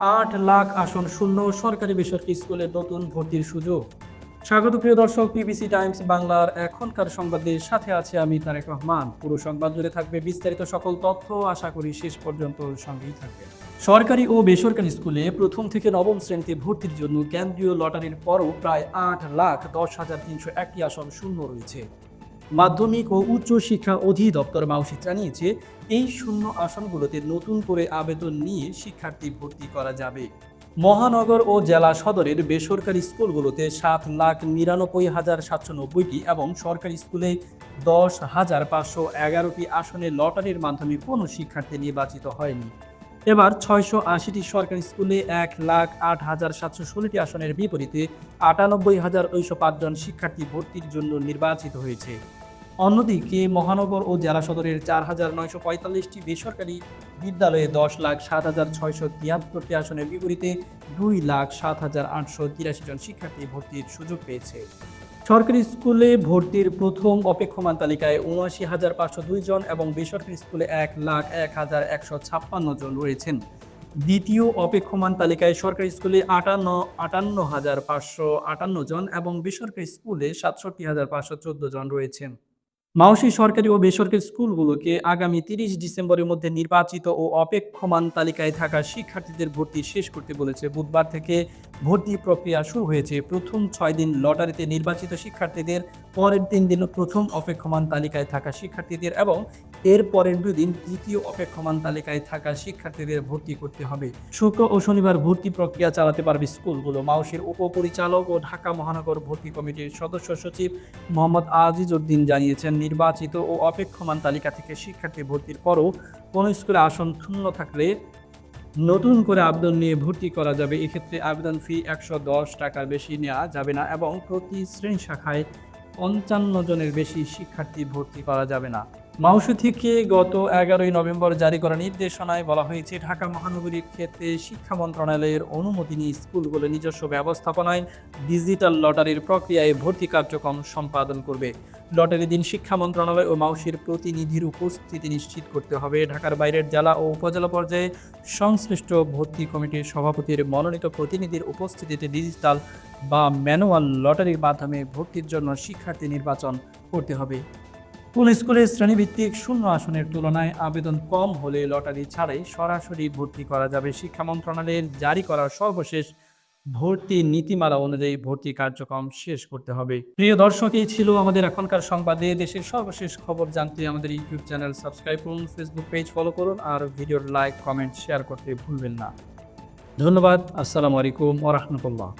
৮ লাখ আসন শূন্য সরকারি বেসরকারি স্কুলে নতুন ভর্তির সুযোগ। স্বাগত প্রিয় দর্শক, পিবিসি টাইমস বাংলার এখনকার সংবাদের সাথে আছে আমি তারেক রহমান। পুরো সংবাদ জুড়ে থাকবে বিস্তারিত সকল তথ্য, আশা করি শেষ পর্যন্ত সঙ্গেই থাকবে। সরকারি ও বেসরকারি স্কুলে প্রথম থেকে নবম শ্রেণীতে ভর্তির জন্য কেন্দ্রীয় লটারির পরও প্রায় ৮,১০,৩০১টি আসন শূন্য রয়েছে। মাধ্যমিক ও উচ্চ শিক্ষা অধিদপ্তর মাউসি জানিয়েছে, এই শূন্য আসনগুলোতে নতুন করে আবেদন নিয়ে শিক্ষার্থী ভর্তি করা যাবে। মহানগর ও জেলা সদরের বেসরকারি স্কুলগুলোতে ৭,৯৯,৭৯০টি এবং সরকারি স্কুলে ১০,৫১১টি আসনে লটারির মাধ্যমে কোনো শিক্ষার্থী নির্বাচিত হয়নি। এবার ৬৮০টি সরকারি স্কুলে ১,০৮,৭১৬টি আসনের বিপরীতে ৯৮,৯০৫ জন শিক্ষার্থী ভর্তির জন্য নির্বাচিত হয়েছে। অন্যদিকে মহানগর ও জেলা সদরের ৪,৯৪৫টি বেসরকারি বিদ্যালয়ে ১০,০৭,৬৭৩টি আসনের বিপরীতে ২,০৭,৮৮৩ জন শিক্ষার্থী ভর্তির সুযোগ পেয়েছে। সরকারি স্কুলে ভর্তির প্রথম অপেক্ষমান তালিকায় ৭৯,৫০২ জন এবং বেসরকারি স্কুলে ১,০১,১৫৬ জন রয়েছেন। দ্বিতীয় অপেক্ষমান তালিকায় সরকারি স্কুলে ৫৮,৫৫৮ জন এবং বেসরকারি স্কুলে ৬৭,৫১৪ জন রয়েছেন। মাউশি সরকারি ও বেসরকারি স্কুলগুলোকে আগামী ৩০ ডিসেম্বরের মধ্যে নির্বাচিত ও অপেক্ষমান তালিকায় থাকা শিক্ষার্থীদের ভর্তি শেষ করতে বলেছে। বুধবার থেকে ভর্তি প্রক্রিয়া শুরু হয়েছে। প্রথম ৬ দিন লটারিতে নির্বাচিত শিক্ষার্থীদের, পরের ৩ দিন প্রথম অপেক্ষমান তালিকায় থাকা শিক্ষার্থীদের এবং এর পরের ২ দিন দ্বিতীয় অপেক্ষমান তালিকায় থাকা শিক্ষার্থীদের ভর্তি করতে হবে। শুক্র ও শনিবার ভর্তি প্রক্রিয়া চালাতে পারবে স্কুলগুলো। মাউশির উপপরিচালক ও ঢাকা মহানগর ভর্তি কমিটির সদস্য সচিব মোহাম্মদ আজিজ উদ্দিন জানিয়েছেন, নির্বাচিত ও অপেক্ষমান তালিকা থেকে শিক্ষার্থী ভর্তির পরও কোনো স্কুলে আসন শূন্য থাকলে নতুন করে আবেদন নিয়ে ভর্তি করা যাবে। এক্ষেত্রে আবেদন ফি ১১০ টাকার বেশি নেওয়া যাবে না এবং প্রতি শ্রেণী শাখায় ৫৫ জনের বেশি শিক্ষার্থী ভর্তি করা যাবে না। মাউশি থেকে গত ১১ই নভেম্বর জারি করা নির্দেশনায় বলা হয়েছে, ঢাকা মহানগরীর ক্ষেত্রে শিক্ষা মন্ত্রণালয়ের অনুমতি নিয়ে স্কুলগুলো নিজস্ব ব্যবস্থাপনায় ডিজিটাল লটারির প্রক্রিয়ায় ভর্তি কার্যক্রম সম্পাদন করবে। লটারির দিন শিক্ষা মন্ত্রণালয় ও মাউশির প্রতিনিধির উপস্থিতি নিশ্চিত করতে হবে। ঢাকার বাইরের জেলা ও উপজেলা পর্যায়ে সংশ্লিষ্ট ভর্তি কমিটির সভাপতির মনোনীত প্রতিনিধির উপস্থিতিতে ডিজিটাল বা ম্যানুয়াল লটারির মাধ্যমে ভর্তির জন্য শিক্ষার্থী নির্বাচন করতে হবে। কোন স্কুলে শ্রেণীভিত্তিক শূন্য আসনের তুলনায় আবেদন কম হলে লটারি ছাড়াই সরাসরি ভর্তি করা যাবে। শিক্ষা মন্ত্রণালয়ের জারি করা সর্বশেষ ভর্তি নীতিমালা অনুযায়ী ভর্তি কার্যক্রম শেষ করতে হবে। প্রিয় দর্শক, এই ছিল আমাদের এখনকার সংবাদে। দেশের সর্বশেষ খবর জানতে আমাদের ইউটিউব চ্যানেল সাবস্ক্রাইব করুন, ফেসবুক পেজ ফলো করুন আর ভিডিওর লাইক, কমেন্ট, শেয়ার করতে ভুলবেন না। ধন্যবাদ। আসসালামু আলাইকুম ওয়া রাহমাতুল্লাহ।